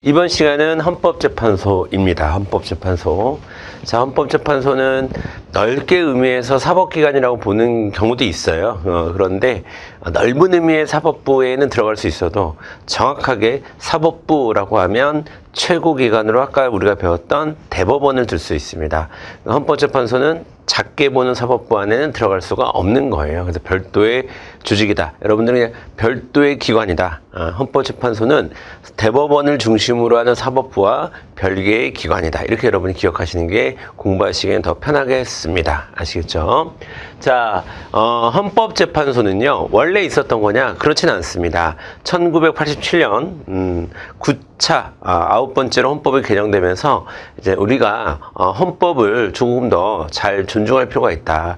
이번 시간은 헌법재판소입니다. 헌법재판소. 자, 헌법재판소는 넓게 의미해서 사법기관이라고 보는 경우도 있어요. 그런데 넓은 의미의 사법부에는 들어갈 수 있어도 정확하게 사법부라고 하면 최고기관으로 아까 우리가 배웠던 대법원을 들 수 있습니다. 헌법재판소는 작게 보는 사법부 안에는 들어갈 수가 없는 거예요. 그래서 별도의 조직이다. 여러분들은 그냥 별도의 기관이다. 헌법재판소는 대법원을 중심으로 하는 사법부와 별개의 기관이다. 이렇게 여러분이 기억하시는 게 공부하시기엔 더 편하겠습니다. 아시겠죠? 자, 헌법재판소는요, 원래 있었던 거냐? 그렇진 않습니다. 1987년, 9차, 9번째로 헌법이 개정되면서 이제 우리가 헌법을 조금 더 잘 존중할 필요가 있다.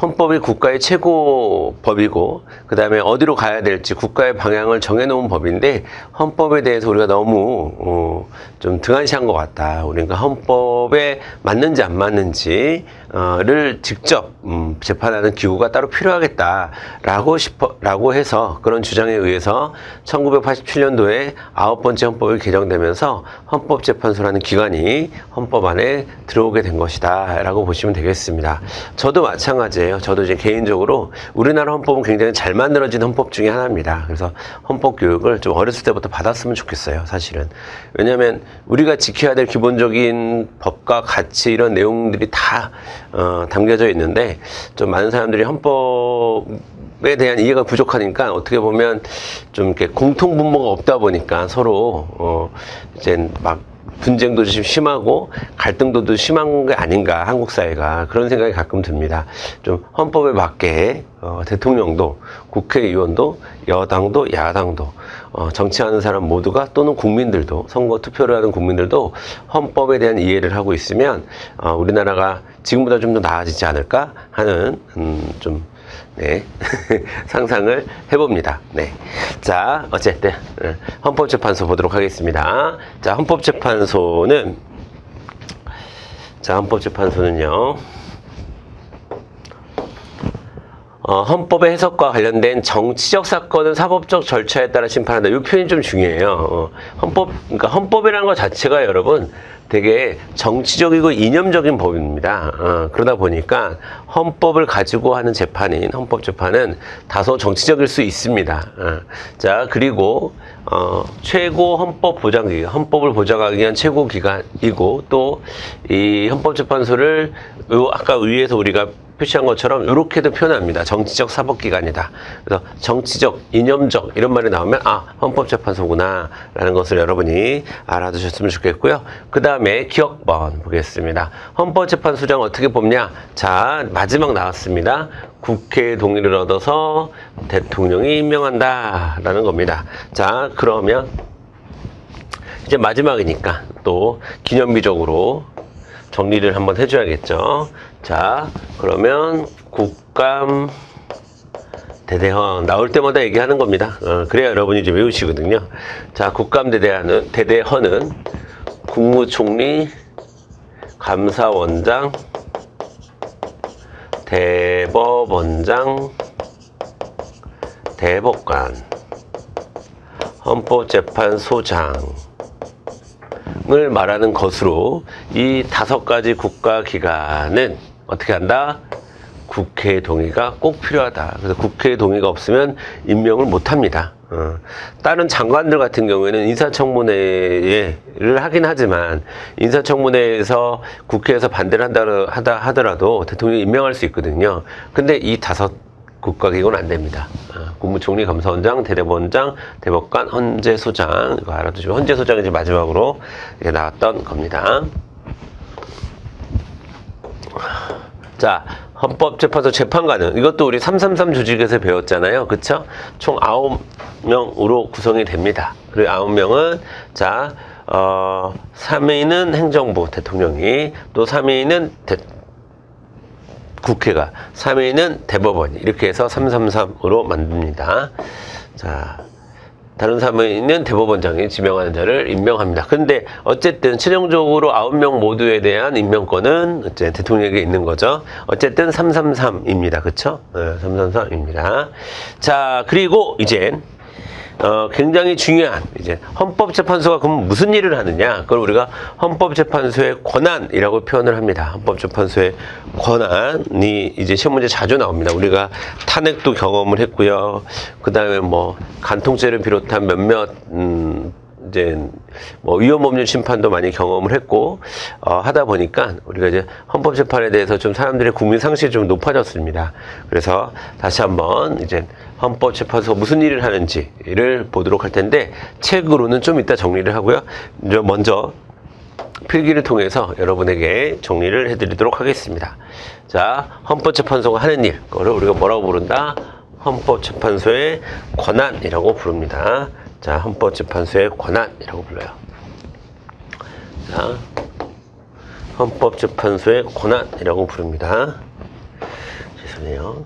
헌법이 국가의 최고 법이고, 그 다음에 어디로 가야 될지 국가의 방향을 정해놓은 법인데, 헌법에 대해서 우리가 너무 좀 등한시한 것 같다. 우리가 헌법에 맞는지 안 맞는지를 직접 재판하는 기구가 따로 필요하겠다라고 해서 그런 주장에 의해서 1987년도에 9번째 헌법이 개정되면서 헌법재판소라는 기관이 헌법 안에 들어오게 된 것이다 라고 보시면 되겠습니다. 저도 마찬가지예요. 저도 이제 개인적으로 우리나라 헌법은 굉장히 잘 만들어진 헌법 중에 하나입니다. 그래서 헌법 교육을 좀 어렸을 때부터 받았으면 좋겠어요. 사실은. 왜냐하면 우리가 지켜야 될 기본적인 법과 가치 이런 내용들이 다 담겨져 있는데 좀 많은 사람들이 헌법에 대한 이해가 부족하니까 어떻게 보면 좀 이렇게 공통분모가 없다 보니까 서로 이제 막 분쟁도 좀 심하고 갈등도 좀 심한 게 아닌가 한국 사회가 그런 생각이 가끔 듭니다. 좀 헌법에 맞게 대통령도 국회의원도 여당도 야당도 정치하는 사람 모두가 또는 국민들도 선거 투표를 하는 국민들도 헌법에 대한 이해를 하고 있으면 우리나라가 지금보다 좀 더 나아지지 않을까 하는 네. 상상을 해봅니다. 네. 자, 어쨌든, 헌법재판소 보도록 하겠습니다. 자, 헌법재판소는요, 헌법의 해석과 관련된 정치적 사건은 사법적 절차에 따라 심판한다. 이 표현이 좀 중요해요. 그러니까 헌법이라는 것 자체가 여러분 되게 정치적이고 이념적인 법입니다. 그러다 보니까 헌법을 가지고 하는 재판인 헌법재판은 다소 정치적일 수 있습니다. 자, 그리고 최고 헌법 보장기관, 헌법을 보장하기 위한 최고 기관이고 또 이 헌법재판소를 아까 위에서 우리가 표시한 것처럼 이렇게도 표현합니다. 정치적 사법기관이다. 그래서 정치적, 이념적 이런 말이 나오면 헌법재판소구나 라는 것을 여러분이 알아두셨으면 좋겠고요. 그 다음에 기억번 보겠습니다. 헌법재판소장 어떻게 뽑냐? 자, 마지막 나왔습니다. 국회의 동의를 얻어서 대통령이 임명한다 라는 겁니다. 자, 그러면 이제 마지막이니까 또 기념비적으로 정리를 한번 해줘야겠죠. 자, 그러면 국감 대대헌 나올 때마다 얘기하는 겁니다. 그래야 여러분이 이제 외우시거든요. 자, 국감 대대헌은 국무총리, 감사원장, 대법원장, 대법관, 헌법재판소장 을 말하는 것으로 이 5가지 국가기관은 어떻게 한다? 국회의 동의가 꼭 필요하다. 그래서 국회의 동의가 없으면 임명을 못합니다. 다른 장관들 같은 경우에는 인사청문회를 하긴 하지만 인사청문회에서 국회에서 반대를 한다 하더라도 대통령이 임명할 수 있거든요. 근데 이 5 국가기관은 안 됩니다. 국무총리, 감사원장, 대법원장, 대법관, 헌재소장 이거 알아두시면 헌재소장이 이제 마지막으로 나왔던 겁니다. 자, 헌법재판소 재판관은 이것도 우리 333 조직에서 배웠잖아요. 그쵸? 총 9명으로 구성이 됩니다. 그리고 9명은 자, 3위는 행정부 대통령이 또 3위는 국회가 3위는 대법원이 이렇게 해서 333으로 만듭니다. 자, 다른 3위는 대법원장이 지명하는 자를 임명합니다. 근데 어쨌든 최종적으로 9명 모두에 대한 임명권은 이제 대통령에게 있는 거죠. 어쨌든 333입니다. 그쵸? 네, 333입니다. 자, 그리고 이제 굉장히 중요한 이제 헌법재판소가 그럼 무슨 일을 하느냐? 그걸 우리가 헌법재판소의 권한이라고 표현을 합니다. 헌법재판소의 권한이 이제 시험 문제 자주 나옵니다. 우리가 탄핵도 경험을 했고요. 그 다음에 뭐 간통죄를 비롯한 몇몇 이제 뭐 위헌법률 심판도 많이 경험을 했고 하다 보니까 우리가 이제 헌법재판에 대해서 좀 사람들의 국민 상식이 좀 높아졌습니다. 그래서 다시 한번 이제 헌법재판소가 무슨 일을 하는지를 보도록 할 텐데 책으로는 좀 이따 정리를 하고요. 이제 먼저 필기를 통해서 여러분에게 정리를 해드리도록 하겠습니다. 자, 헌법재판소가 하는 일, 그거를 우리가 뭐라고 부른다? 헌법재판소의 권한이라고 부릅니다. 자, 헌법재판소의 권한이라고 불러요. 자, 헌법재판소의 권한이라고 부릅니다. 죄송해요.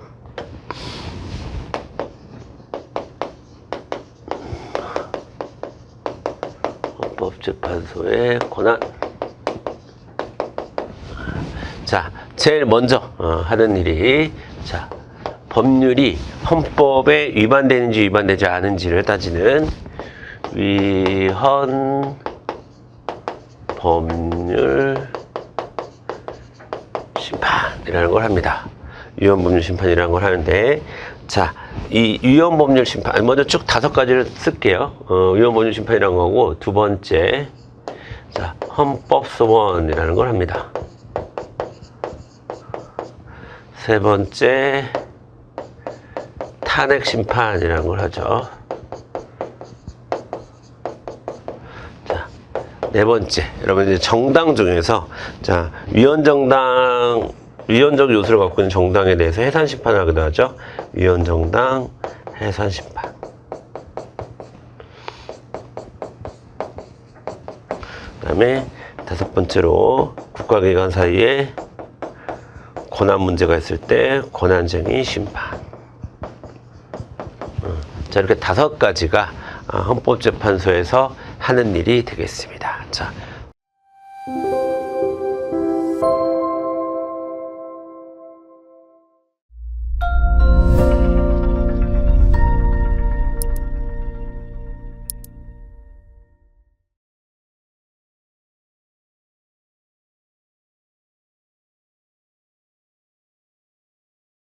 헌법재판소의 권한. 자, 제일 먼저 하는 일이, 자, 법률이 헌법에 위반되는지 위반되지 않은지를 따지는 위헌 법률 심판이라는 걸 합니다. 위헌 법률 심판이라는 걸 하는데, 자, 이 위헌 법률 심판, 먼저 쭉 5가지를 쓸게요. 위헌 법률 심판이라는 거고, 두 번째, 자, 헌법소원이라는 걸 합니다. 세 번째, 탄핵 심판이라는 걸 하죠. 자, 네 번째, 여러분 이제 정당 중에서 자, 위헌정당, 위헌적 요소를 갖고 있는 정당에 대해서 해산 심판을 하기도 하죠. 위헌정당 해산 심판. 그다음에 5번째로 국가기관 사이에 권한 문제가 있을 때 권한쟁의 심판. 자, 이렇게 5가지가 헌법재판소에서 하는 일이 되겠습니다. 자,